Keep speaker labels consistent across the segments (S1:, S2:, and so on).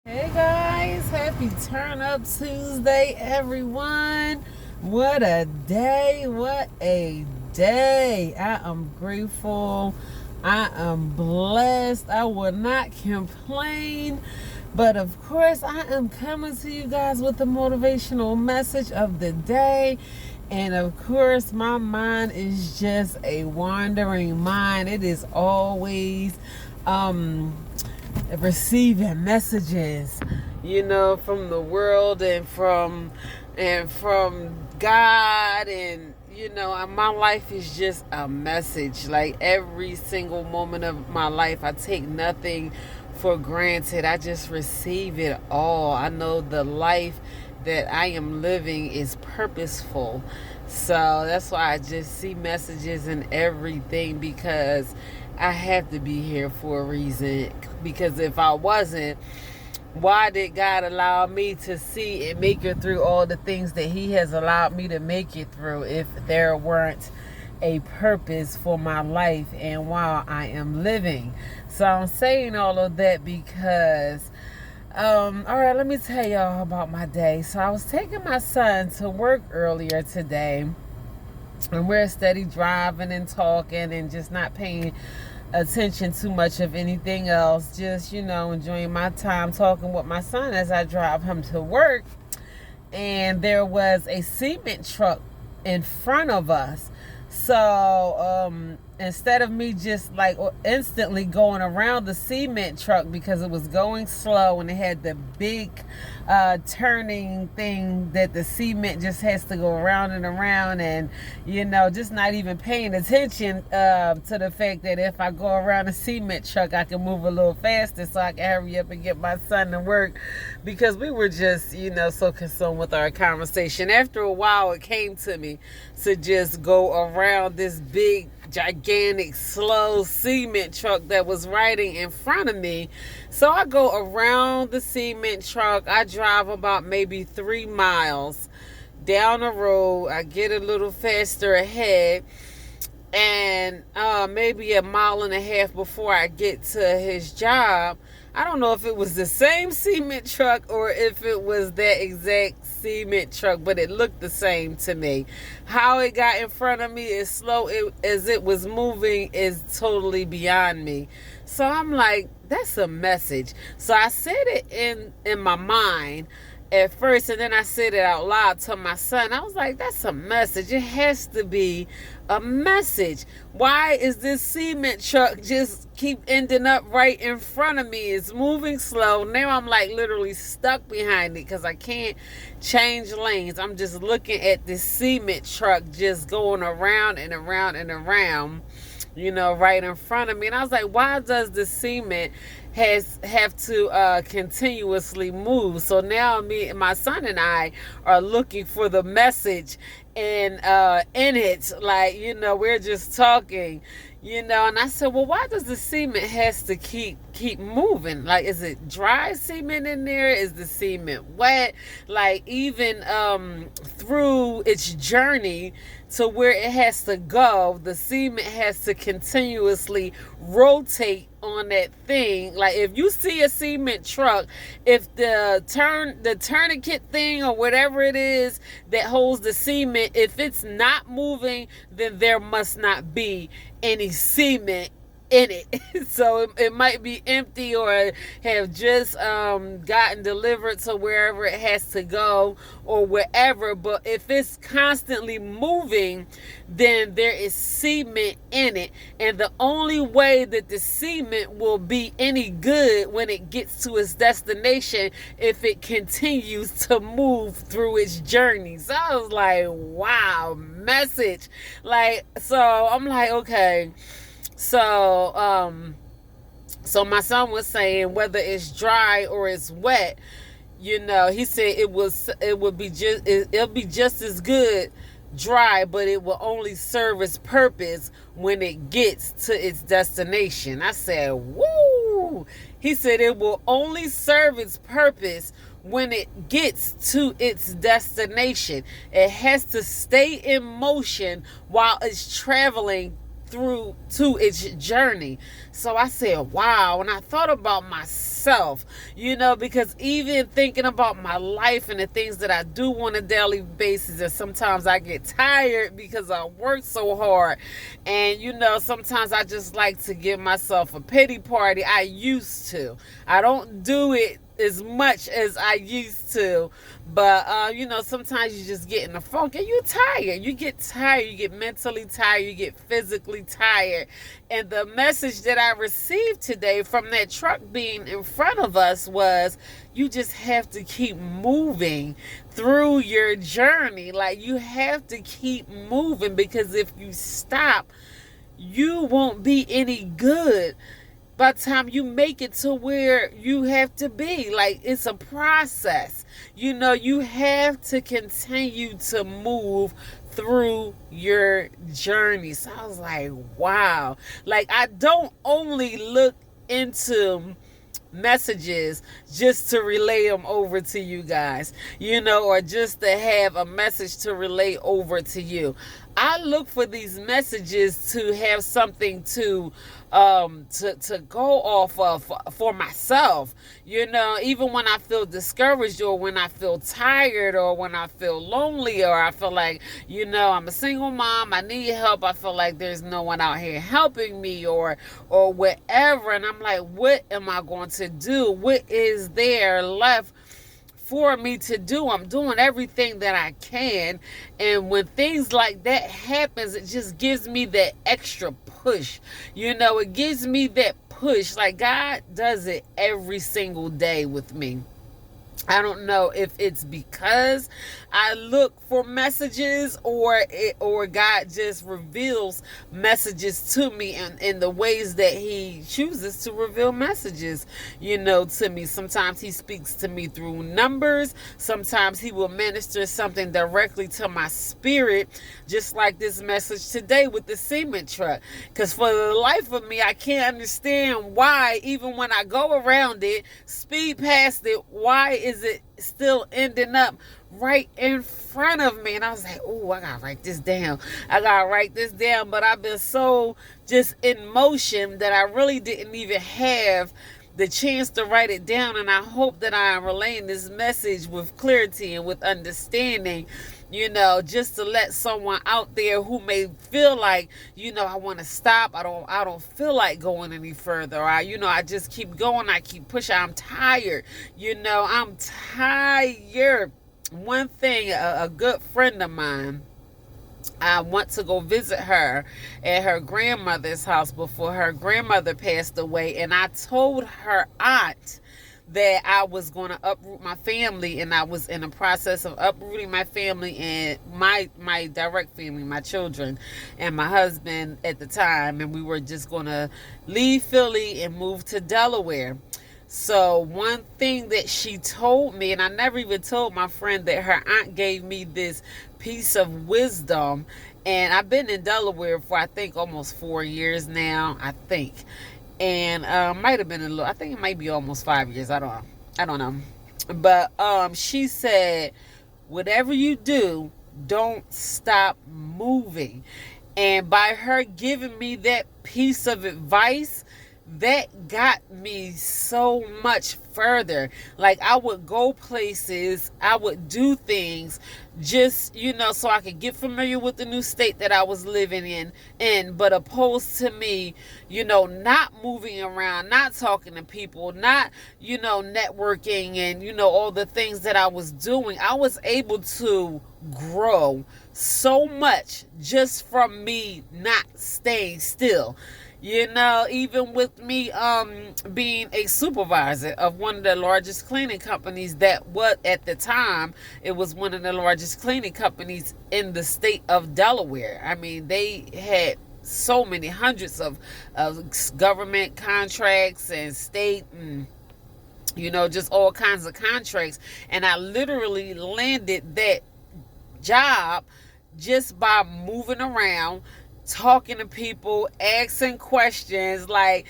S1: Hey guys, happy Turn Up Tuesday, everyone. What a day, what a day. I am grateful. I am blessed. I will not complain. But of course, I am coming to you guys with the motivational message of the day. And of course, my mind is just a wandering mind. It is always receiving messages, from the world and from God, and my life is just a message. Like every single moment of my life, I take nothing for granted. I just receive it all. I know the life that I am living is purposeful. So that's why I just see messages in everything, because I have to be here for a reason. Because if I wasn't, why did God allow me to see and make it through all the things that He has allowed me to make it through if there weren't a purpose for my life and while I am living? So I'm saying all of that because all right, let me tell y'all about my day. So I was taking my son to work earlier today, and we're steady driving and talking and just not paying attention too much of anything else, just enjoying my time talking with my son as I drive him to work. And there was a cement truck in front of us. So instead of me just like instantly going around the cement truck, because it was going slow and it had the big turning thing that the cement just has to go around and around, and just not even paying attention to the fact that if I go around the cement truck, I can move a little faster so I can hurry up and get my son to work, because we were just so consumed with our conversation. After a while, it came to me to just go around this big, gigantic, slow cement truck that was riding in front of me. So I go around the cement truck. I drive about maybe 3 miles down the road. I get a little faster ahead, and maybe a mile and a half before I get to his job, I don't know if it was the same cement truck or if it was that exact cement truck, but it looked the same to me. How it got in front of me as slow as it was moving is totally beyond me. So I'm like, that's a message. So I said it in my mind at first, and then I said it out loud to my son. I was like, that's a message. It has to be a message. Why is this cement truck just keep ending up right in front of me? It's moving slow. Now I'm like literally stuck behind it because I can't change lanes. I'm just looking at this cement truck just going around and around and around, right in front of me. And I was like, why does the cement have to continuously move? So now my son and I are looking for the message in it. Like, we're just talking, and I said, well, why does the cement has to keep moving? Like, is it dry cement in there? Is the cement wet? Like, even through its journey to where it has to go, the cement has to continuously rotate on that thing. Like, if you see a cement truck, if the tourniquet thing or whatever it is that holds the cement, if it's not moving, then there must not be any cement in it. So it might be empty or have just gotten delivered to wherever it has to go or wherever. But if it's constantly moving, then there is cement in it. And the only way that the cement will be any good when it gets to its destination, if it continues to move through its journey. So I was like, wow, message. Like, so I'm like, okay. So my son was saying whether it's dry or it's wet, he said it'll be just as good dry, but it will only serve its purpose when it gets to its destination. I said, woo! He said it will only serve its purpose when it gets to its destination. It has to stay in motion while it's traveling through to its journey. So I said, wow. And I thought about myself, because even thinking about my life and the things that I do on a daily basis, and sometimes I get tired because I work so hard. And, sometimes I just like to give myself a pity party. I used to. I don't do it as much as I used to, but sometimes you just get in the funk and you're tired. You get tired, you get mentally tired, you get physically tired. And the message that I received today from that truck being in front of us was, you just have to keep moving through your journey. Like, you have to keep moving, because if you stop, you won't be any good by the time you make it to where you have to be. Like, it's a process. You have to continue to move through your journey. So I was like, wow. Like, I don't only look into messages just to relay them over to you guys, or just to have a message to relay over to you. I look for these messages to have something to go off of for myself. Even when I feel discouraged, or when I feel tired, or when I feel lonely, or I feel like, I'm a single mom, I need help, I feel like there's no one out here helping me, or whatever. And I'm like, what am I going to do? What is there left for me to do? I'm doing everything that I can. And when things like that happens, it just gives me that extra push. It gives me that push. Like, God does it every single day with me. I don't know if it's because I look for messages, or God just reveals messages to me in the ways that he chooses to reveal messages, to me. Sometimes he speaks to me through numbers. Sometimes he will minister something directly to my spirit, just like this message today with the cement truck. Because for the life of me, I can't understand why, even when I go around it, speed past it, why is it still ending up right in front of me? And I was like, oh, I gotta write this down. But I've been so just in motion that I really didn't even have the chance to write it down. And I hope that I am relaying this message with clarity and with understanding, just to let someone out there who may feel like, I want to stop. I don't feel like going any further. I just keep going. I keep pushing. I'm tired. I'm tired. One thing, a good friend of mine, I went to go visit her at her grandmother's house before her grandmother passed away. And I told her aunt that I was going to uproot my family, and I was in the process of uprooting my family and my direct family, my children and my husband at the time, and we were just going to leave Philly and move to Delaware. So one thing that she told me, and I never even told my friend, that her aunt gave me this piece of wisdom. And I've been in Delaware for, I think, almost 4 years now, I think. And might have been I think it might be almost 5 years. I don't know. But she said, whatever you do, don't stop moving. And by her giving me that piece of advice, that got me so much further. Like, I would go places, I would do things just, so I could get familiar with the new state that I was living in, but opposed to me, not moving around, not talking to people, not, networking and, all the things that I was doing. I was able to grow so much just from me not staying still. Even with me being a supervisor of one of the largest cleaning companies, that what at the time, it was one of the largest cleaning companies in the state of Delaware. I mean, they had so many hundreds of government contracts and state and just all kinds of contracts. And I literally landed that job just by moving around, talking to people, asking questions, like,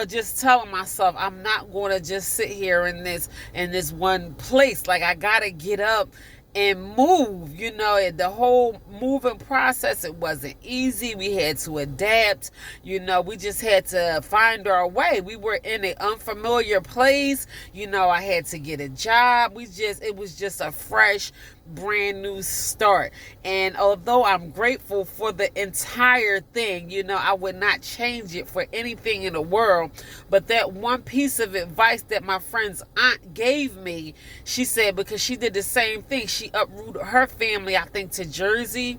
S1: just telling myself, I'm not going to just sit here in this one place. Like, I got to get up and move. The whole moving process, it wasn't easy. We had to adapt. We just had to find our way. We were in an unfamiliar place. I had to get a job. It was just a fresh, brand new start. And although I'm grateful for the entire thing, I would not change it for anything in the world. But that one piece of advice that my friend's aunt gave me, she said, because she did the same thing. She uprooted her family, I think, to Jersey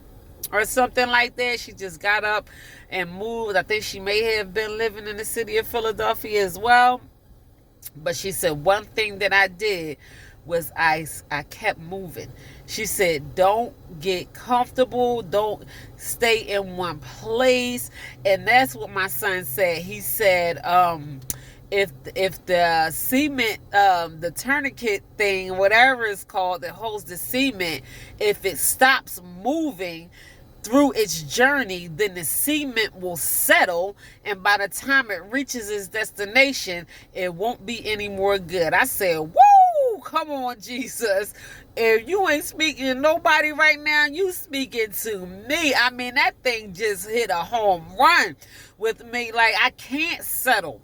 S1: or something like that. She just got up and moved. I think she may have been living in the city of Philadelphia as well. But she said one thing that I did was I kept moving. She said, don't get comfortable. Don't stay in one place. And that's what my son said. He said, if the cement, the tourniquet thing, whatever it's called, that holds the cement, if it stops moving through its journey, then the cement will settle, and by the time it reaches its destination, it won't be any more good. I said, woo, come on, Jesus. If you ain't speaking to nobody right now, you speaking to me. I mean, that thing just hit a home run with me. Like, I can't settle.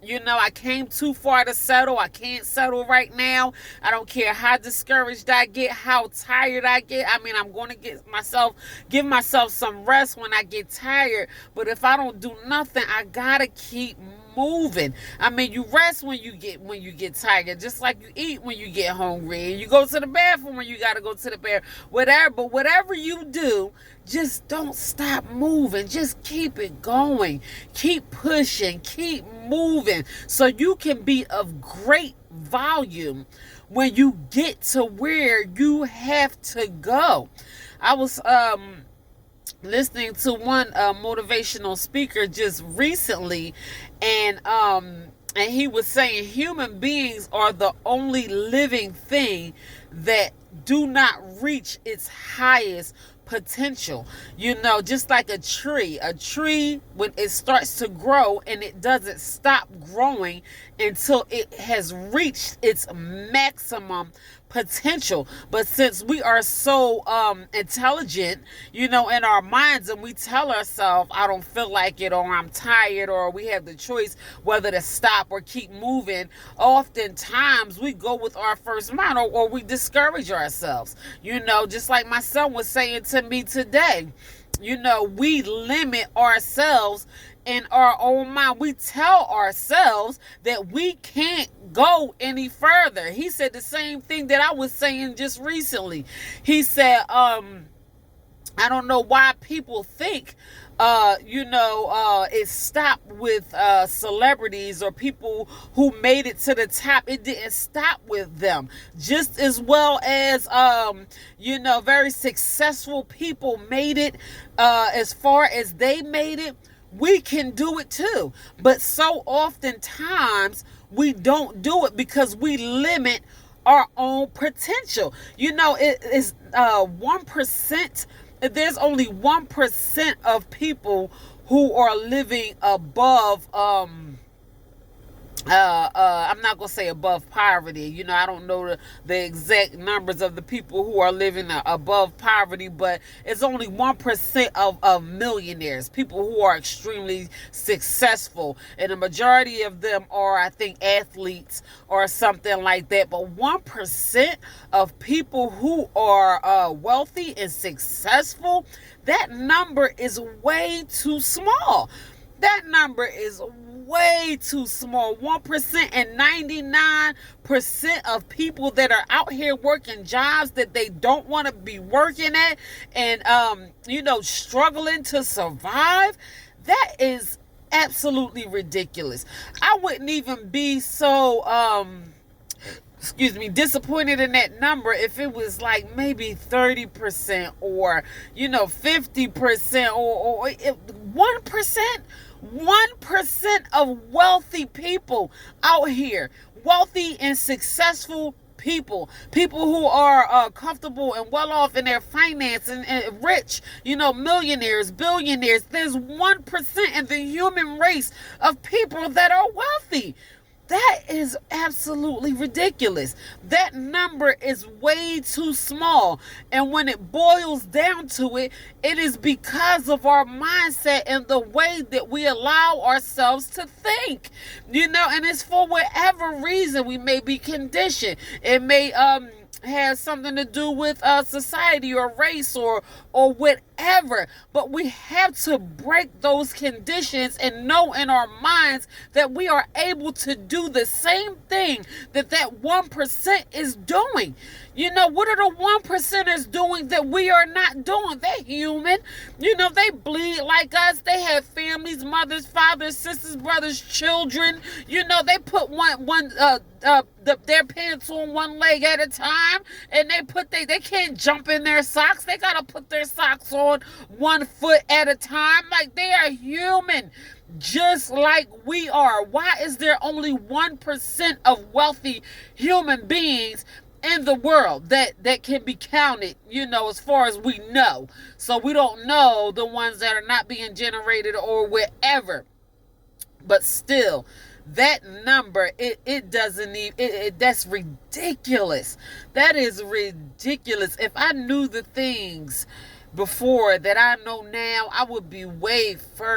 S1: I came too far to settle. I can't settle right now. I don't care how discouraged I get, how tired I get. I mean, I'm going to give myself some rest when I get tired. But if I don't do nothing, I got to keep moving. I mean, you rest when you get tired, just like you eat when you get hungry, and you go to the bathroom when you got to go to the bathroom. Whatever you do, just don't stop moving. Just keep it going. Keep pushing. Keep moving so you can be of great volume when you get to where you have to go. I was listening to one motivational speaker just recently, and he was saying human beings are the only living thing that do not reach its highest potential. Just like a tree, when it starts to grow, and it doesn't stop growing until it has reached its maximum potential. But since we are so intelligent, in our minds, and we tell ourselves, I don't feel like it, or I'm tired, or we have the choice whether to stop or keep moving, oftentimes we go with our first mind, or we discourage ourselves. Just like my son was saying to me today, we limit ourselves in our own mind. We tell ourselves that we can't go any further. He said the same thing that I was saying just recently. He said, I don't know why people think it stopped with celebrities or people who made it to the top. It didn't stop with them. Just as well as very successful people made it, as far as they made it, we can do it too. But so oftentimes we don't do it because we limit our own potential. It is 1%. There's only 1% of people who are living above I'm not gonna say above poverty. I don't know the exact numbers of the people who are living above poverty, but it's only 1% of millionaires, people who are extremely successful, and the majority of them are, I think, athletes or something like that. But 1% of people who are wealthy and successful, that number is way too small. That number is way too small. 1%, and 99% of people that are out here working jobs that they don't want to be working at, and struggling to survive, that is absolutely ridiculous. I wouldn't even be so disappointed in that number if it was like maybe 30% or 50% or 1%. 1% of wealthy people out here, wealthy and successful people who are comfortable and well off in their finance, and rich, millionaires, billionaires. There's 1% in the human race of people that are wealthy. That is absolutely ridiculous. That number is way too small. And when it boils down to it, it is because of our mindset and the way that we allow ourselves to think. And it's for whatever reason we may be conditioned. It may has something to do with society or race or whatever, but we have to break those conditions and know in our minds that we are able to do the same thing that 1% is doing. What are the 1%ers doing that we are not doing? They're human. They bleed like us. They have families, mothers, fathers, sisters, brothers, children. They put their pants on one leg at a time, and they can't jump in their socks. They gotta put their socks on one foot at a time. Like, they are human, just like we are. Why is there only 1% of wealthy human beings in the world that can be counted, as far as we know? So we don't know the ones that are not being generated or whatever. But still, that number, it doesn't even, that's ridiculous. That is ridiculous. If I knew the things before that I know now, I would be way further